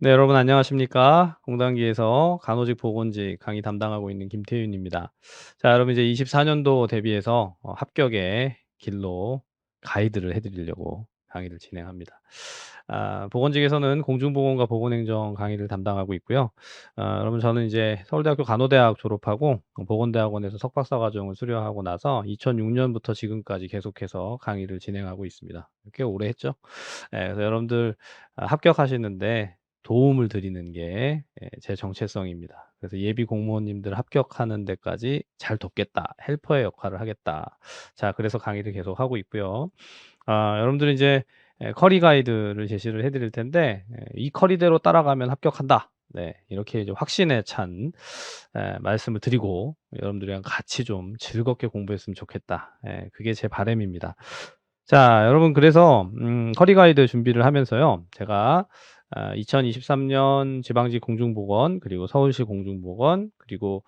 네, 여러분 안녕하십니까? 공단기에서 간호직 보건직 강의 담당하고 있는 김태윤입니다. 자, 여러분 이제 24년도 대비해서 합격의 길로 가이드를 해드리려고 강의를 진행합니다. 보건직에서는 공중보건과 보건행정 강의를 담당하고 있고요. 여러분 저는 이제 서울대학교 간호대학 졸업하고 보건대학원에서 석박사 과정을 수료하고 나서 2006년부터 지금까지 계속해서 강의를 진행하고 있습니다. 꽤 오래 했죠? 그래서 여러분들 합격하시는데 도움을 드리는 게 제 정체성입니다. 그래서 예비 공무원님들 합격하는 데까지 잘 돕겠다. 헬퍼의 역할을 하겠다. 자, 그래서 강의를 계속하고 있고요. 여러분들은 이제 커리 가이드를 제시를 해 드릴 텐데 "이 커리대로 따라가면 합격한다." 네, 이렇게 이제 확신에 찬 말씀을 드리고 여러분들이랑 같이 좀 즐겁게 공부했으면 좋겠다. 그게 제 바람입니다. 자, 여러분 그래서 커리 가이드 준비를 하면서요. 제가 2023년 지방직 공중보건 그리고 서울시 공중보건 그리고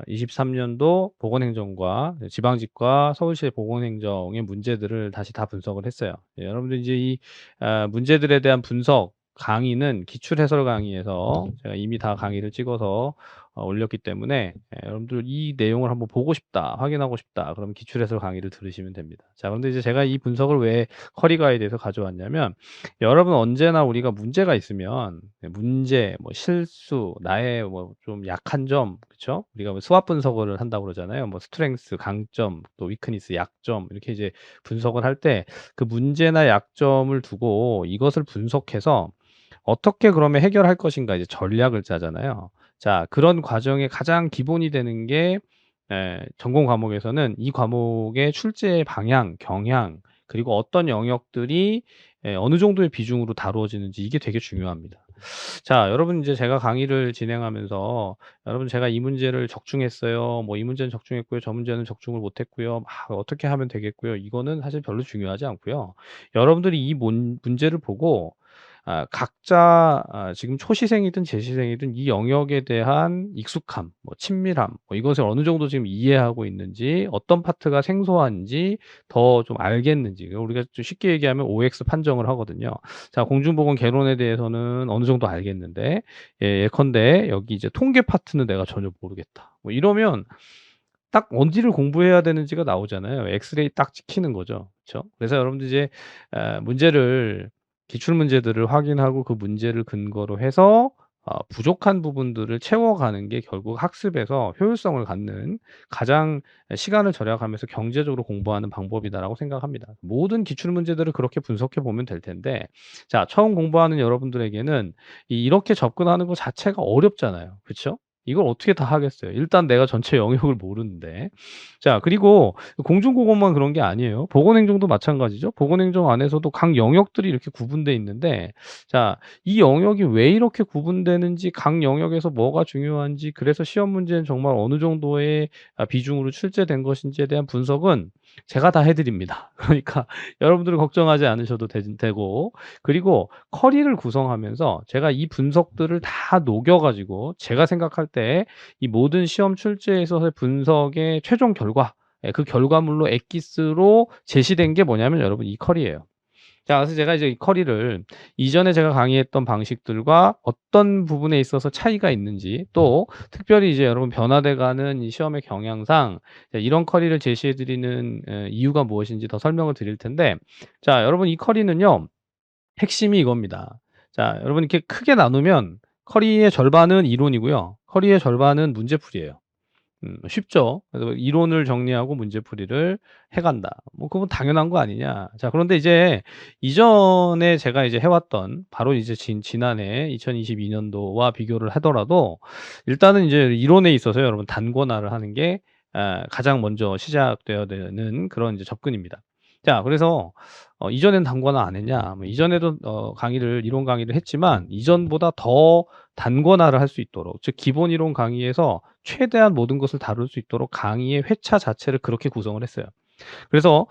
23년도 보건행정과 지방직과 서울시의 보건행정의 문제들을 다시 다 분석을 했어요. 여러분들 이제 이 문제들에 대한 분석 강의는 기출 해설 강의에서 제가 이미 다 강의를 찍어서 올렸기 때문에 여러분들 이 내용을 한번 보고 싶다, 확인하고 싶다, 그러면 기출 해설 강의를 들으시면 됩니다. 자, 그런데 이제 제가 이 분석을 왜 커리 가이드에서 가져왔냐면 여러분 언제나 우리가 문제가 있으면 문제, 뭐 실수, 나의 뭐 좀 약한 점, 그쵸? 우리가 뭐 수학 분석을 한다고 그러잖아요. 뭐 스트렝스, 강점, 또 위크니스, 약점 이렇게 이제 분석을 할 때 그 문제나 약점을 두고 이것을 분석해서 어떻게 그러면 해결할 것인가 이제 전략을 짜잖아요. 자, 그런 과정의 가장 기본이 되는 게 전공 과목에서는 이 과목의 출제 방향, 경향 그리고 어떤 영역들이 어느 정도의 비중으로 다루어지는지 이게 되게 중요합니다. 자, 여러분 이제 제가 강의를 진행하면서 "여러분 제가 이 문제를 적중했어요. 뭐 이 문제는 적중했고요. 저 문제는 적중을 못 했고요. 막 어떻게 하면 되겠고요." 이거는 사실 별로 중요하지 않고요. 여러분들이 이 문제를 보고 각자 지금 초시생이든 재시생이든 이 영역에 대한 익숙함, 뭐 친밀함, 뭐 이것을 어느 정도 지금 이해하고 있는지, 어떤 파트가 생소한지 더 좀 알겠는지, 우리가 좀 쉽게 얘기하면 OX 판정을 하거든요. 자, 공중보건 개론에 대해서는 어느 정도 알겠는데 예컨대 여기 이제 통계 파트는 내가 전혀 모르겠다. 뭐 이러면 딱 어디를 공부해야 되는지가 나오잖아요. 엑스레이 딱 찍히는 거죠. 그쵸? 그래서 여러분들 이제 문제를 기출 문제들을 확인하고 그 문제를 근거로 해서 부족한 부분들을 채워가는 게 결국 학습에서 효율성을 갖는 가장 시간을 절약하면서 경제적으로 공부하는 방법이다라고 생각합니다. 모든 기출 문제들을 그렇게 분석해 보면 될 텐데 자, 처음 공부하는 여러분들에게는 이렇게 접근하는 거 자체가 어렵잖아요. 그쵸? 이걸 어떻게 다 하겠어요. 일단 내가 전체 영역을 모르는데. 자, 그리고 공중보건만 그런 게 아니에요. 보건행정도 마찬가지죠. 보건행정 안에서도 각 영역들이 이렇게 구분돼 있는데 자, 이 영역이 왜 이렇게 구분되는지, 각 영역에서 뭐가 중요한지, 그래서 시험 문제는 정말 어느 정도의 비중으로 출제된 것인지에 대한 분석은 제가 다 해 드립니다. 그러니까 여러분들은 걱정하지 않으셔도 되고 그리고 커리를 구성하면서 제가 이 분석들을 다 녹여 가지고 제가 생각할 때 이 모든 시험 출제에서의 분석의 최종 결과 그 결과물로 엑기스로 제시된 게 뭐냐면 여러분 이 커리예요. 자, 그래서 제가 이제 이 커리를 이전에 제가 강의했던 방식들과 어떤 부분에 있어서 차이가 있는지 또 특별히 이제 여러분 변화돼 가는 이 시험의 경향상 이런 커리를 제시해 드리는 이유가 무엇인지 더 설명을 드릴 텐데 자, 여러분 이 커리는요. 핵심이 이겁니다. 자, 여러분 이렇게 크게 나누면 커리의 절반은 이론이고요. 커리의 절반은 문제풀이에요. 쉽죠. 그래서 이론을 정리하고 문제풀이를 해 간다. 뭐 그건 당연한 거 아니냐. 자, 그런데 이제 이전에 제가 이제 해 왔던 바로 이제 지난해 2022 년도와 비교를 하더라도 일단은 이제 이론에 있어서 여러분 단권화를 하는 게 가장 먼저 시작되어야 되는 그런 이제 접근입니다. 자, 그래서 이전에는 단권화 안 했냐? 뭐 이전에도 이론 강의를 했지만 이전보다 더 단권화를 할 수 있도록 즉 기본 이론 강의에서 최대한 모든 것을 다룰 수 있도록 강의의 회차 자체를 그렇게 구성을 했어요. 그래서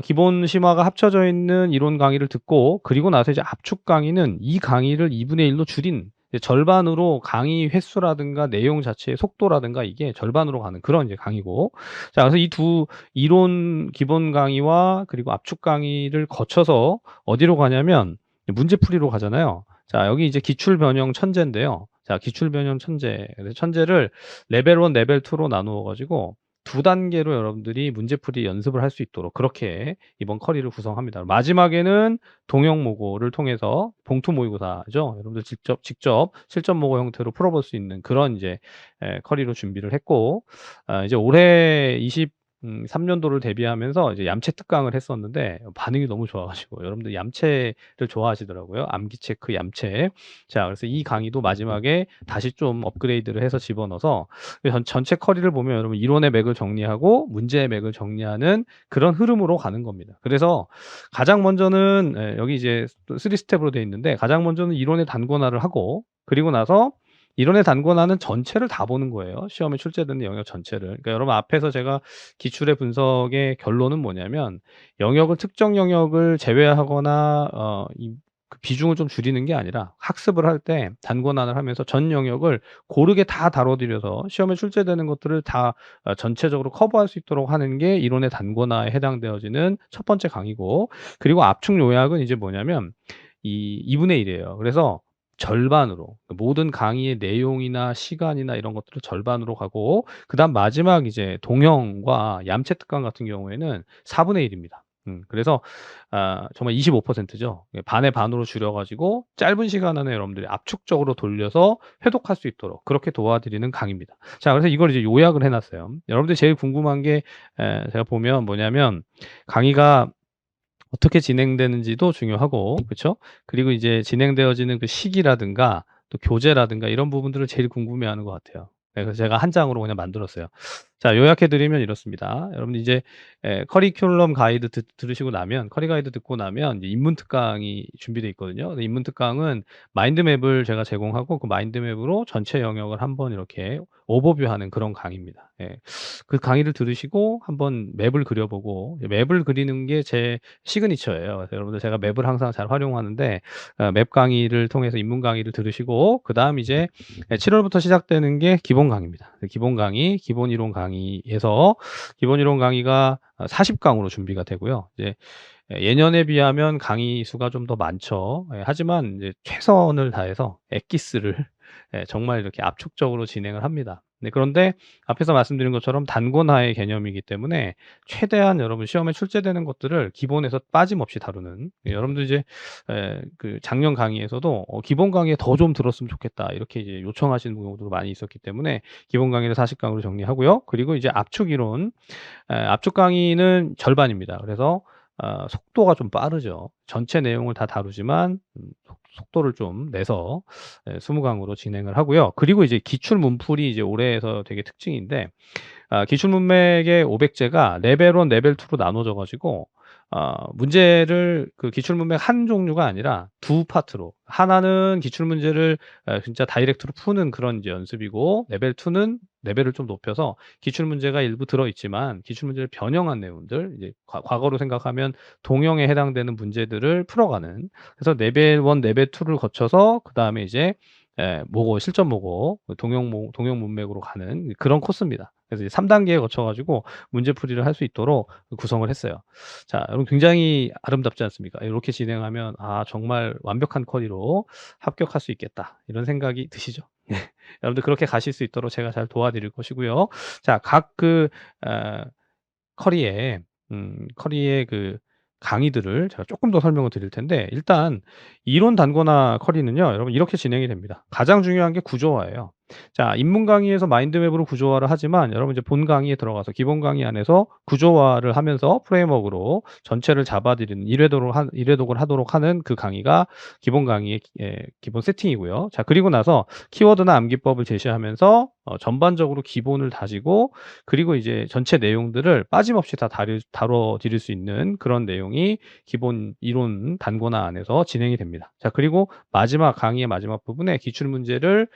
기본 심화가 합쳐져 있는 이론 강의를 듣고 그리고 나서 이제 압축 강의는 이 강의를 2분의 1로 줄인 이제 절반으로 강의 횟수라든가 내용 자체의 속도라든가 이게 절반으로 가는 그런 이제 강의고 자, 그래서 이 두 이론 기본 강의와 그리고 압축 강의를 거쳐서 어디로 가냐면 문제풀이로 가잖아요. 자, 여기 이제 기출 변형 천재인데요. 자, 기출 변형 천재. 그래서 천재를 레벨 1, 레벨 2로 나누어 가지고 두 단계로 여러분들이 문제풀이 연습을 할 수 있도록 그렇게 이번 커리를 구성합니다. 마지막에는 동형 모고를 통해서 봉투 모의고사죠. 여러분들 직접 실전 모고 형태로 풀어볼 수 있는 그런 이제 커리로 준비를 했고, 이제 올해 3년도를 대비하면서 이제 얌체 특강을 했었는데 반응이 너무 좋아 가지고 여러분들 얌체를 좋아하시더라고요. 암기 체크 얌체. 자, 그래서 이 강의도 마지막에 다시 좀 업그레이드를 해서 집어넣어서 전체 커리를 보면 여러분 이론의 맥을 정리하고 문제의 맥을 정리하는 그런 흐름으로 가는 겁니다. 그래서 가장 먼저는 여기 이제 3 스텝으로 되어 있는데, 가장 먼저는 이론의 단권화를 하고, 그리고 나서 이론의 단권화는 전체를 다 보는 거예요. 시험에 출제되는 영역 전체를. 그러니까 여러분 앞에서 제가 기출의 분석의 결론은 뭐냐면, 특정 영역을 제외하거나 그 비중을 좀 줄이는 게 아니라 학습을 할 때 단권화를 하면서 전 영역을 고르게 다 다뤄드려서 시험에 출제되는 것들을 다 전체적으로 커버할 수 있도록 하는 게 이론의 단권화에 해당되어지는 첫 번째 강의고, 그리고 압축 요약은 이제 뭐냐면 이 2분의 1 이에요. 그래서 절반으로 모든 강의의 내용이나 시간이나 이런 것들을 절반으로 가고, 그다음 마지막 이제 동형과 얌체 특강 같은 경우에는 4분의 1 입니다. 그래서 정말 25%죠. 예, 반의 반으로 줄여 가지고 짧은 시간 안에 여러분들이 압축적으로 돌려서 회독할 수 있도록 그렇게 도와드리는 강의입니다. 자, 그래서 이걸 이제 요약을 해 놨어요. 여러분들이 제일 궁금한 게 제가 보면 뭐냐면, 강의가 어떻게 진행되는지도 중요하고, 그쵸? 그리고 이제 진행되어지는 그 시기라든가 또 교재라든가 이런 부분들을 제일 궁금해하는 것 같아요. 네, 그래서 제가 한 장으로 그냥 만들었어요. 자, 요약해 드리면 이렇습니다. 여러분들 이제 커리큘럼 가이드 들으시고 나면, 커리 가이드 듣고 나면 이제 인문 특강이 준비되어 있거든요. 근데 인문 특강은 마인드맵을 제가 제공하고 그 마인드맵으로 전체 영역을 한번 이렇게 오버뷰하는 그런 강의입니다. 예. 그 강의를 들으시고 한번 맵을 그려보고, 맵을 그리는 게 제 시그니처예요. 그래서 여러분들 제가 맵을 항상 잘 활용하는데, 맵 강의를 통해서 인문 강의를 들으시고 그다음 이제 7 월부터 시작되는 게 기본 강의입니다. 기본 강의, 기본 이론 강의에서 기본 이론 강의가 40 강으로 준비가 되고요. 이제 예년에 비하면 강의 수가 좀 더 많죠. 예, 하지만 이제 최선을 다해서 엑기스를 정말 이렇게 압축적으로 진행을 합니다. 네, 그런데 앞에서 말씀드린 것처럼 단권화의 개념이기 때문에 최대한 여러분 시험에 출제되는 것들을 기본에서 빠짐없이 다루는, 예, 여러분들 이제 그 작년 강의에서도 "기본 강의에 더 좀 들었으면 좋겠다." 이렇게 이제 요청하시는 경우도 많이 있었기 때문에 기본 강의를 40 강으로 정리하고요. 그리고 이제 압축 이론, 압축 강의는 절반입니다. 그래서 속도가 좀 빠르죠. 전체 내용을 다 다루지만 속도를 좀 내서 20 강으로 진행을 하고요. 그리고 이제 기출 문풀이 이제 올해에서 되게 특징인데, 기출 문맥의 500제가 레벨 1, 레벨 2로 나눠져 가지고 문제를 그 기출 문맥 한 종류가 아니라 두 파트로, 하나는 기출 문제를 진짜 다이렉트로 푸는 그런 이제 연습이고, 레벨 2는 레벨을 좀 높여서 기출 문제가 일부 들어 있지만 기출 문제를 변형한 내용들, 이제 과거로 생각하면 동형에 해당되는 문제들을 풀어가는, 그래서 레벨 1, 레벨 2를 거쳐서 그다음에 이제 모고, 실전 모고, 동형 문맥으로 가는 그런 코스입니다. 그래서 이제 3 단계에 거쳐 가지고 문제풀이를 할 수 있도록 구성을 했어요. 자, 여러분 굉장히 아름답지 않습니까? 이렇게 진행하면 '아, 정말 완벽한 커리로 합격할 수 있겠다.' 이런 생각이 드시죠? 네. 여러분들 그렇게 가실 수 있도록 제가 잘 도와드릴 것이고요. 자, 각 어 커리의 그 강의들을 제가 쪼끔 더 설명을 드릴 텐데, 일단 이론 단권화 커리는요, 여러분 이렇게 진행이 됩니다. 가장 중요한 게 구조화예요. 자, 입문 강의에서 마인드맵으로 구조화를 하지만 여러분 이제 본 강의에 들어가서 기본 강의 안에서 구조화를 하면서 프레임워크로 전체를 잡아들이는 일회독을 하도록 하는 그 강의가 기본 강의의 기본 세팅이고요. 자, 그리고 나서 키워드나 암기법을 제시하면서 전반적으로 기본을 다지고, 그리고 이제 전체 내용들을 빠짐없이 다 다뤄 드릴 수 있는 그런 내용이 기본 이론 단권화 안에서 진행이 됩니다. 자, 그리고 강의의 마지막 부분에 기출 문제를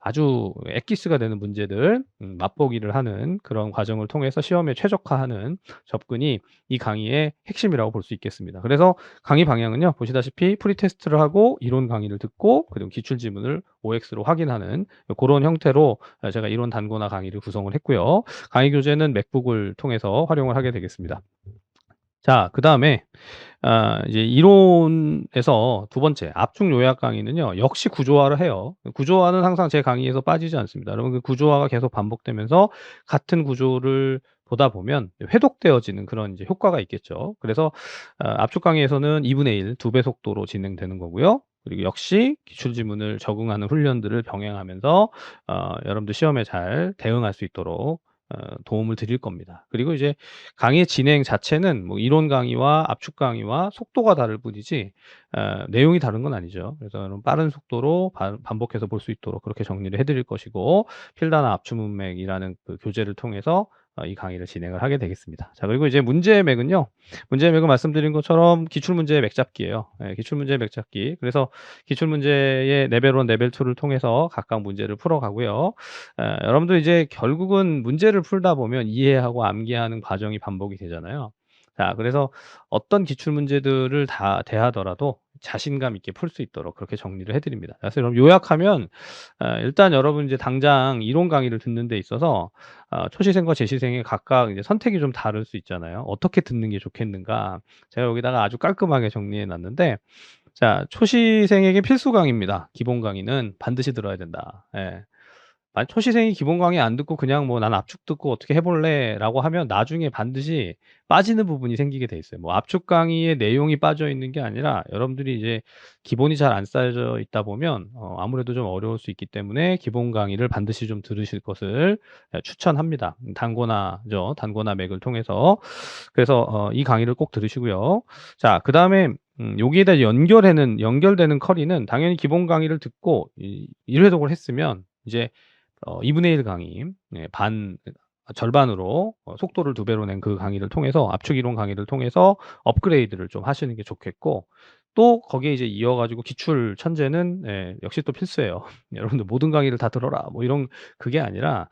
아주 엑기스가 되는 문제들 맛보기를 하는 그런 과정을 통해서 시험에 최적화하는 접근이 이 강의의 핵심이라고 볼 수 있겠습니다. 그래서 강의 방향은요, 보시다시피 프리테스트를 하고 이론 강의를 듣고 그리고 기출 지문을 OX로 확인하는 고런 형태로 제가 이론 단권화 강의를 구성을 했고요. 강의 교재는 맥북을 통해서 활용을 하게 되겠습니다. 자 그다음에 이제 이론에서 두 번째 압축 요약 강의는요. 역시 구조화를 해요. 구조화는 항상 제 강의에서 빠지지 않습니다. 여러분 그 구조화가 계속 반복되면서 같은 구조를 보다 보면 회독되어지는 그런 이제 효과가 있겠죠. 그래서 압축 강의에서는 2분의 1, 2배 속도로 진행되는 거고요. 그리고 역시 기출 지문을 적응하는 훈련들을 병행하면서 여러분들 시험에 잘 대응할 수 있도록 도움을 드릴 겁니다. 그리고 이제 강의 진행 자체는 뭐 이론 강의와 압축 강의와 속도가 다를 뿐이지 내용이 다른 건 아니죠. 그래서 여러분 빠른 속도로 반복해서 볼 수 있도록 그렇게 정리를 해 드릴 것이고 필다나 압축 문맥이라는 그 교재를 통해서 이 강의를 진행을 하게 되겠습니다. 자 그리고 이제 문제의 맥은요. 문제의 맥은 말씀드린 것처럼 기출 문제의 맥잡기예요. 예 기출 문제의 맥잡기. 그래서 기출 문제의 레벨 1, 레벨 2를 통해서 각각 문제를 풀어 가고요. 여러분들 이제 결국은 문제를 풀다 보면 이해하고 암기하는 과정이 반복이 되잖아요. 자 그래서 어떤 기출 문제들을 다 대하더라도 자신감 있게 풀 수 있도록 그렇게 정리를 해 드립니다. 그래서 그럼 요약하면 일단 여러분 이제 당장 이론 강의를 듣는 데 있어서 초시생과 재시생의 각각 이제 선택이 좀 다를 수 있잖아요. 어떻게 듣는 게 좋겠는가. 제가 여기다가 아주 깔끔하게 정리해 놨는데 자 초시생에게 필수 강의입니다. 기본 강의는 반드시 들어야 된다. 예. 만약 초시생이 기본 강의 안 듣고 그냥 뭐 '난 압축 듣고 어떻게 해 볼래.'라고 하면 나중에 반드시 빠지는 부분이 생기게 돼 있어요. 뭐 압축 강의의 내용이 빠져 있는 게 아니라 여러분들이 이제 기본이 잘 안 쌓여져 있다 보면 아무래도 좀 어려울 수 있기 때문에 기본 강의를 반드시 좀 들으실 것을 추천합니다. 단고나죠. 단고나 맥을 통해서. 그래서 이 강의를 꼭 들으시고요. 자 그다음에 여기에다 연결되는 커리는 당연히 기본 강의를 듣고 1 회독을 했으면 이제 2분의 1 강의 반 절반으로 속도를 2 배로 낸 그 강의를 통해서 압축 이론 강의를 통해서 업그레이드를 좀 하시는 게 좋겠고 또 거기에 이제 이어 가지고 기출 천재는 역시 또 필수예요. 여러분들 "모든 강의를 다 들어라." 뭐 이런 그게 아니라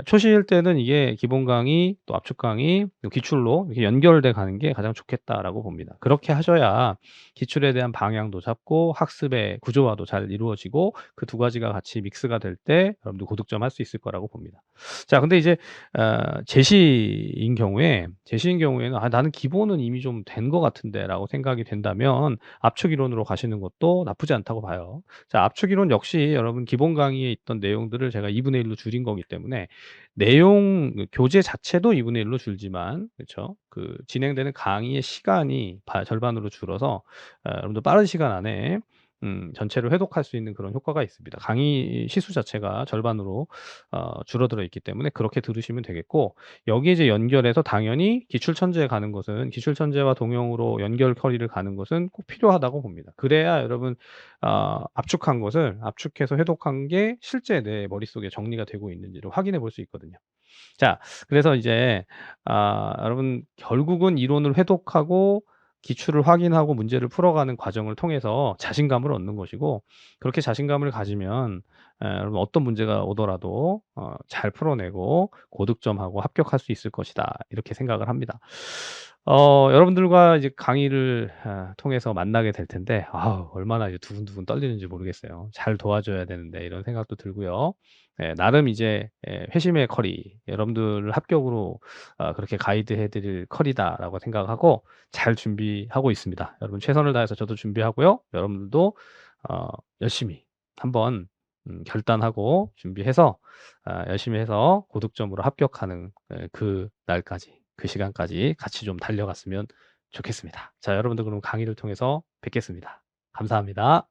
초시일 때는 이게 기본 강의 또 압축 강의 또 기출로 이렇게 연결돼 가는 게 가장 좋겠다라고 봅니다. 그렇게 하셔야 기출에 대한 방향도 잡고 학습의 구조화도 잘 이루어지고 그 두 가지가 같이 믹스가 될 때 여러분들 고득점 할 수 있을 거라고 봅니다. 자 근데 이제 제시인 경우에는 '아 나는 기본은 이미 좀 된 것 같은데.'라고 생각이 된다면 압축 이론으로 가시는 것도 나쁘지 않다고 봐요. 자 압축 이론 역시 여러분 기본 강의에 있던 내용들을 제가 2분의 1로 줄인 거기 때문에 내용 교재 자체도 2분의 1로 줄지만 그쵸? 그 진행되는 강의의 시간이 절반으로 줄어서 여러분들 빠른 시간 안에 전체를 회독할 수 있는 그런 효과가 있습니다. 강의 시수 자체가 절반으로 줄어들어 있기 때문에 그렇게 들으시면 되겠고 여기에 이제 연결해서 당연히 기출 천재에 가는 것은 기출 천재와 동형으로 연결 커리를 가는 것은 꼭 필요하다고 봅니다. 그래야 여러분 압축한 것을 압축해서 회독한 게 실제 내 머릿속에 정리가 되고 있는지를 확인해 볼 수 있거든요. 자 그래서 이제 여러분 결국은 이론을 회독하고 기출을 확인하고 문제를 풀어가는 과정을 통해서 자신감을 얻는 것이고 그렇게 자신감을 가지면 여러분 어떤 문제가 오더라도 잘 풀어내고 고득점하고 합격할 수 있을 것이다. 이렇게 생각을 합니다. 여러분들과 이제 강의를 통해서 만나게 될 텐데 얼마나 이제 두근두근 떨리는지 모르겠어요. '잘 도와줘야 되는데.' 이런 생각도 들고요. 나름 이제 회심의 커리 여러분들을 합격으로 그렇게 가이드해 드릴 커리다라고 생각하고 잘 준비하고 있습니다. 여러분 최선을 다해서 저도 준비하고요. 여러분들도 열심히 한번 결단하고 준비해서 열심히 해서 고득점으로 합격하는 그날까지 그 시간까지 같이 좀 달려갔으면 좋겠습니다. 자 여러분들 그럼 강의를 통해서 뵙겠습니다. 감사합니다.